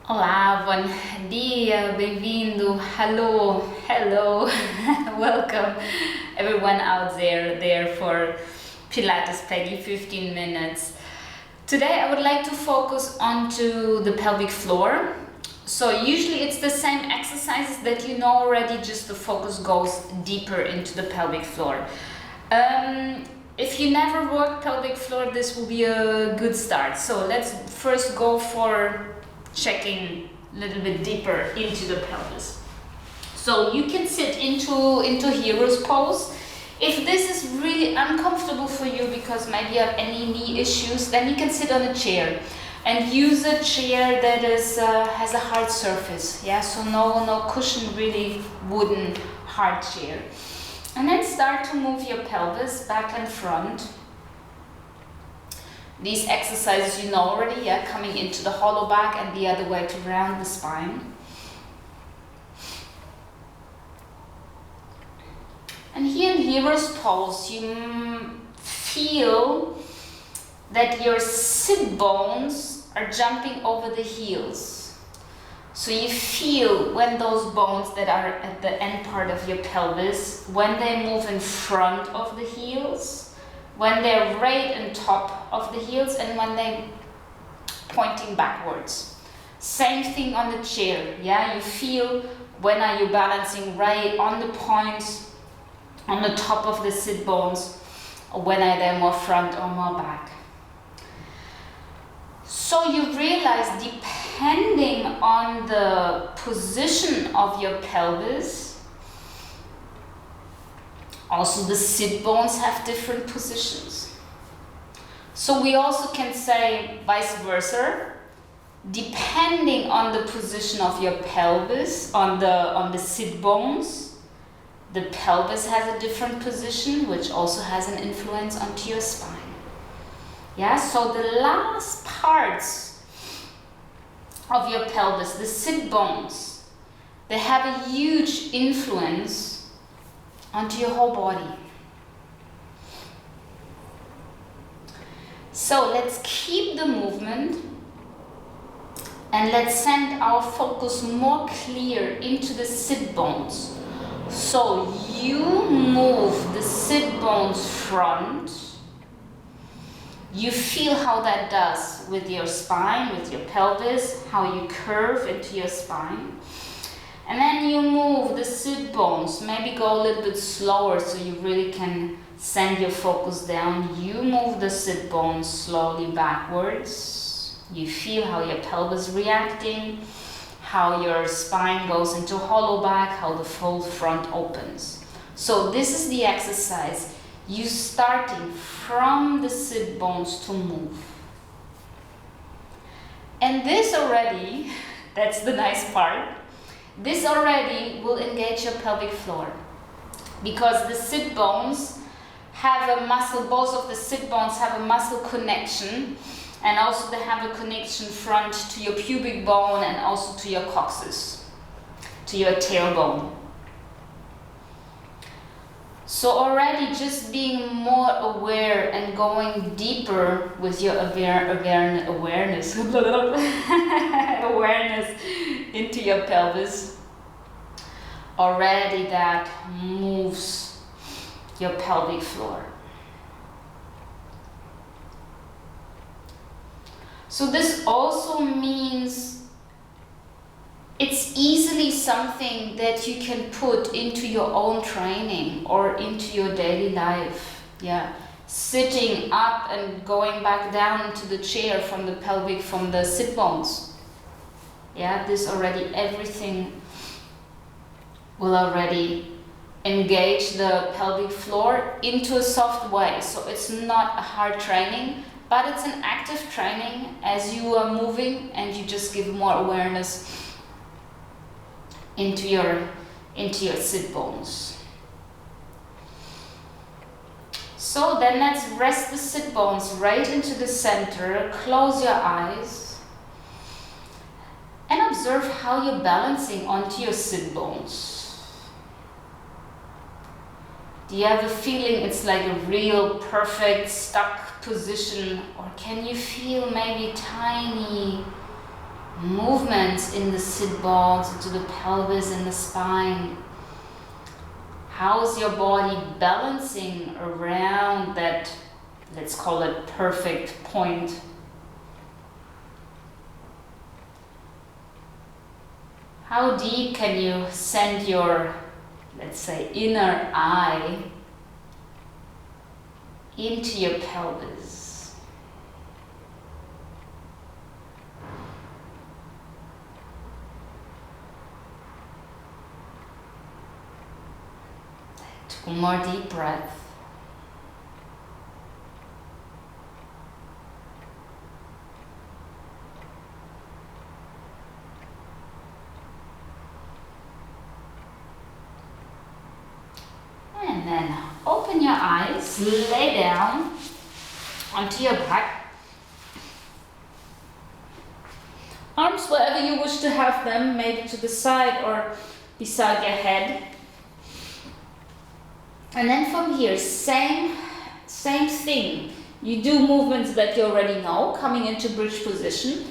Olá, bom dia, bem-vindo, hello, hello, welcome everyone out there for Pilates Peggy 15 minutes. Today I would like to focus onto the pelvic floor. So usually it's the same exercises that you know already, just the focus goes deeper into the pelvic floor. If you never worked pelvic floor, this will be a good start. So let's first go for checking a little bit deeper into the pelvis. So you can sit into hero's pose. If this is really uncomfortable for you because maybe you have any knee issues, then you can sit on a chair and use a chair that is has a hard surface. Yeah, so no cushion, really wooden hard chair. And then start to move your pelvis back and front. These exercises you know already, yeah, coming into the hollow back and the other way to round the spine. And here in hero's pose, you feel that your sit bones are jumping over the heels. So you feel when those bones that are at the end part of your pelvis, when they move in front of the heels, when they're right on top of the heels, and when they're pointing backwards. Same thing on the chair, yeah? You feel when are you balancing right on the points, on the top of the sit bones, or when are they more front or more back. So you realize, depending on the position of your pelvis, also the sit bones have different positions. So we also can say vice versa, depending on the position of your pelvis, on the sit bones, the pelvis has a different position, which also has an influence onto your spine. Yeah, so the last parts of your pelvis, the sit bones, they have a huge influence onto your whole body. So let's keep the movement and let's send our focus more clear into the sit bones. So you move the sit bones front. You feel how that does with your spine, with your pelvis, how you curve into your spine. And then you move the sit bones, maybe go a little bit slower so you really can send your focus down. You move the sit bones slowly backwards. You feel how your pelvis is reacting, how your spine goes into hollow back, how the full front opens. So this is the exercise. You starting from the sit bones to move. And this already, that's the nice part, this already will engage your pelvic floor, because the sit bones have a muscle, both of the sit bones have a muscle connection, and also they have a connection front to your pubic bone and also to your coccyx, to your tailbone. So already just being more aware and going deeper with your awareness into your pelvis, already that moves your pelvic floor. So this also means it's easily something that you can put into your own training or into your daily life. Yeah, sitting up and going back down into the chair from the pelvic, from the sit bones. Yeah, this already, everything will already engage the pelvic floor into a soft way. So it's not a hard training, but it's an active training as you are moving, and you just give more awareness into your sit bones. So then let's rest the sit bones right into the center. Close your eyes and observe how you're balancing onto your sit bones. Do you have a feeling it's like a real perfect stuck position, or can you feel maybe tiny movements in the sit bones, into the pelvis and the spine. How's your body balancing around that, let's call it perfect point? How deep can you send your, let's say, inner eye into your pelvis? One more deep breath. And then open your eyes, lay down onto your back. Arms wherever you wish to have them, maybe to the side or beside your head. And then from here, same thing. You do movements that you already know, coming into bridge position,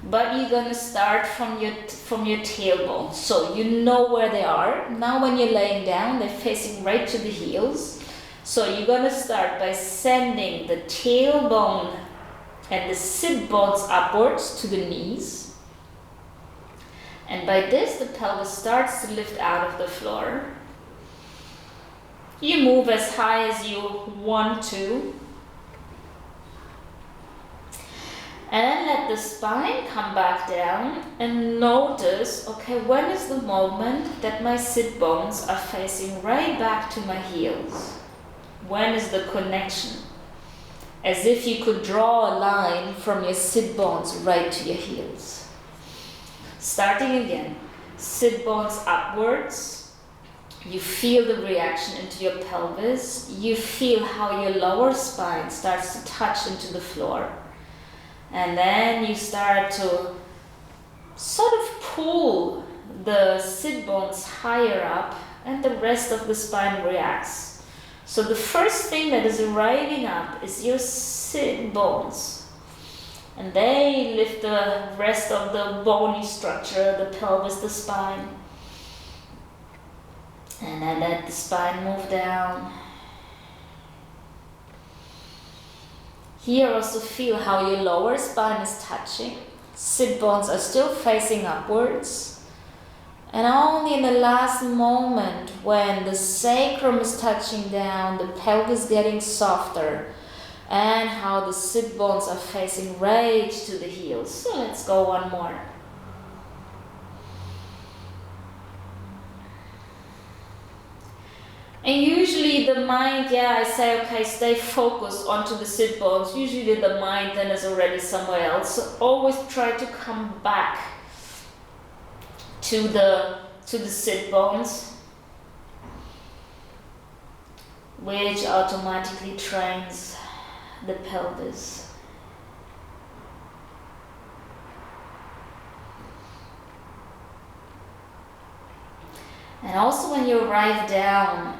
but you're gonna start from your tailbone. So you know where they are. Now when you're laying down, they're facing right to the heels. So you're gonna start by sending the tailbone and the sit bones upwards to the knees. And by this, the pelvis starts to lift out of the floor. You move as high as you want to. And then let the spine come back down and notice, okay, when is the moment that my sit bones are facing right back to my heels? When is the connection? As if you could draw a line from your sit bones right to your heels. Starting again, sit bones upwards. You feel the reaction into your pelvis. You feel how your lower spine starts to touch into the floor. And then you start to sort of pull the sit bones higher up, and the rest of the spine reacts. So the first thing that is arriving up is your sit bones. And they lift the rest of the bony structure, the pelvis, the spine. And then let the spine move down. Here also feel how your lower spine is touching. Sit bones are still facing upwards. And only in the last moment when the sacrum is touching down, the pelvis getting softer, and how the sit bones are facing right to the heels. So let's go one more. And usually the mind, I say, okay, stay focused onto the sit bones. Usually the mind then is already somewhere else. So always try to come back to the sit bones, which automatically trains the pelvis. And also when you arrive down,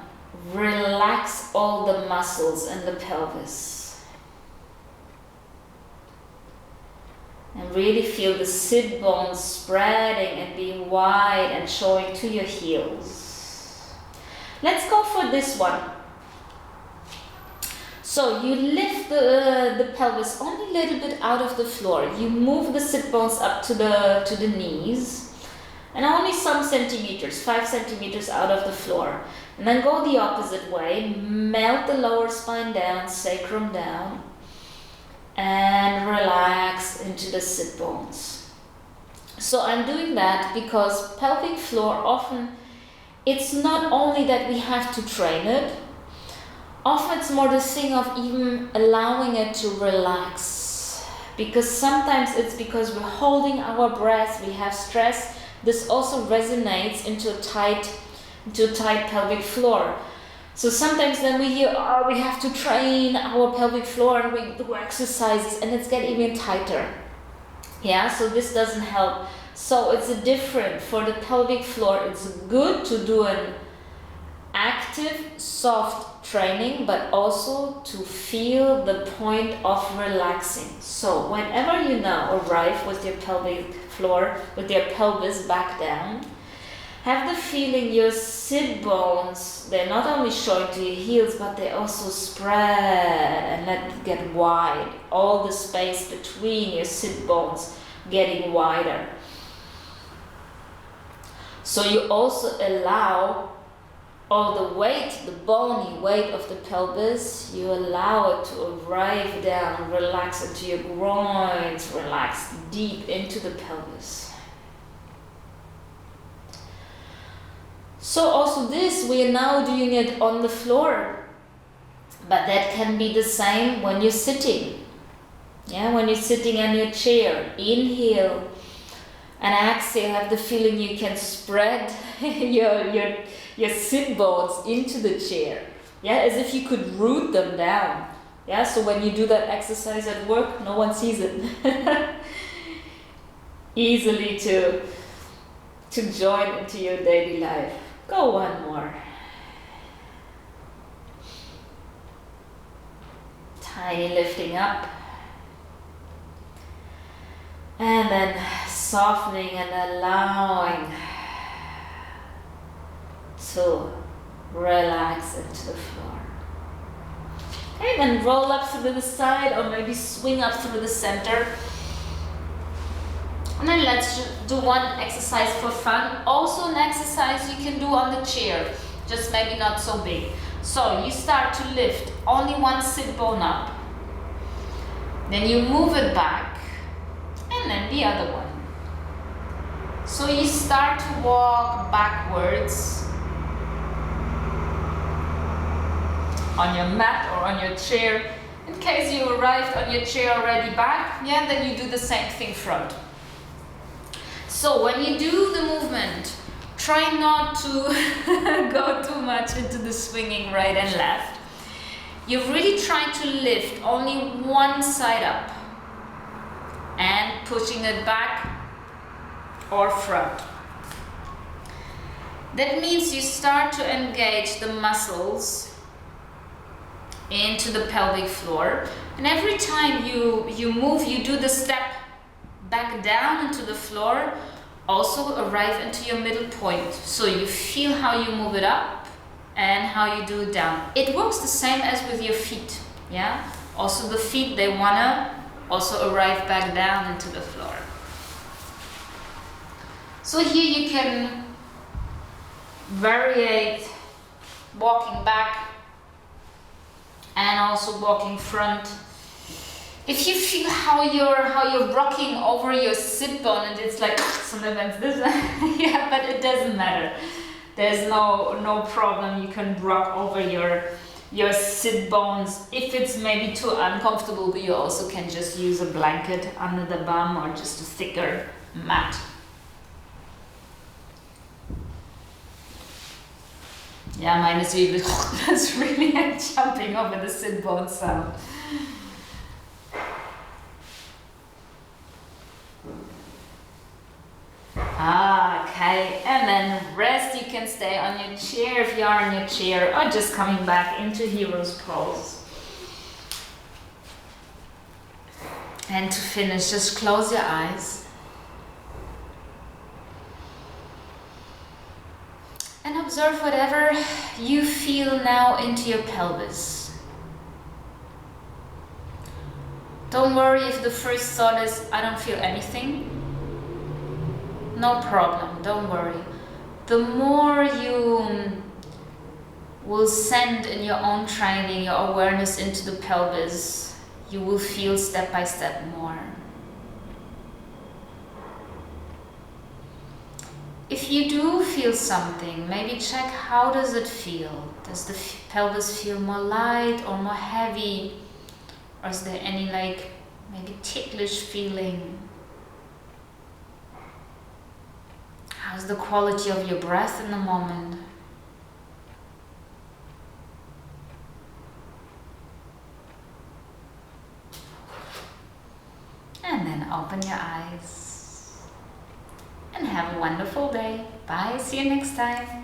relax all the muscles in the pelvis. And really feel the sit bones spreading and being wide and showing to your heels. Let's go for this one. So you lift the pelvis only a little bit out of the floor. You move the sit bones up to the knees. And only some centimeters, 5 centimeters out of the floor. And then go the opposite way, melt the lower spine down, sacrum down, and relax into the sit bones. So I'm doing that because pelvic floor often, it's not only that we have to train it, often it's more the thing of even allowing it to relax. Because sometimes it's because we're holding our breath, we have stress. This also resonates into a tight pelvic floor. So sometimes then we hear, oh, we have to train our pelvic floor and we do exercises and it's getting even tighter. So this doesn't help. So it's different for the pelvic floor. It's good to do an active, soft training, but also to feel the point of relaxing. So whenever you now arrive with your pelvic floor, with your pelvis back down, have the feeling your sit bones, they're not only showing to your heels, but they also spread and let it get wide. All the space between your sit bones getting wider. So you also allow all the weight, the bony weight of the pelvis, you allow it to arrive down, relax into your groins, relax deep into the pelvis. So also this, we are now doing it on the floor, but that can be the same when you're sitting. Yeah, when you're sitting on your chair, inhale and exhale, have the feeling you can spread your sit bones into the chair. Yeah, as if you could root them down. Yeah, so when you do that exercise at work, no one sees it. Easily to join into your daily life. Go one more. Tiny lifting up. And then softening and allowing to relax into the floor. Okay, then roll up through the side or maybe swing up through the center. And then let's do one exercise for fun. Also an exercise you can do on the chair, just maybe not so big. So you start to lift only one sit bone up. Then you move it back and then the other one. So you start to walk backwards on your mat or on your chair. In case you arrived on your chair already back, yeah, then you do the same thing front. So when you do the movement, try not to go too much into the swinging right and left. You're really trying to lift only one side up and pushing it back or front. That means you start to engage the muscles into the pelvic floor, and every time you move, you do the step back down into the floor, also arrive into your middle point. So you feel how you move it up and how you do it down. It works the same as with your feet, yeah? Also the feet, they wanna also arrive back down into the floor. So here you can variate walking back and also walking front. If you feel how you're rocking over your sit bone and it's like sometimes this, yeah, but it doesn't matter. There's no problem. You can rock over your sit bones. If it's maybe too uncomfortable, you also can just use a blanket under the bum or just a thicker mat. Yeah, mine is really, that's really jumping over the sit bone sound. Okay, and then rest. You can stay on your chair if you are on your chair, or just coming back into hero's pose. And to finish, just close your eyes and observe whatever you feel now into your pelvis. Don't worry if the first thought is, I don't feel anything. No problem, don't worry. The more you will send in your own training your awareness into the pelvis, you will feel step by step more. If you do feel something, maybe check how does it feel. Does the pelvis feel more light or more heavy? Or is there any maybe ticklish feeling? How's the quality of your breath in the moment? And then open your eyes. And have a wonderful day. Bye, see you next time.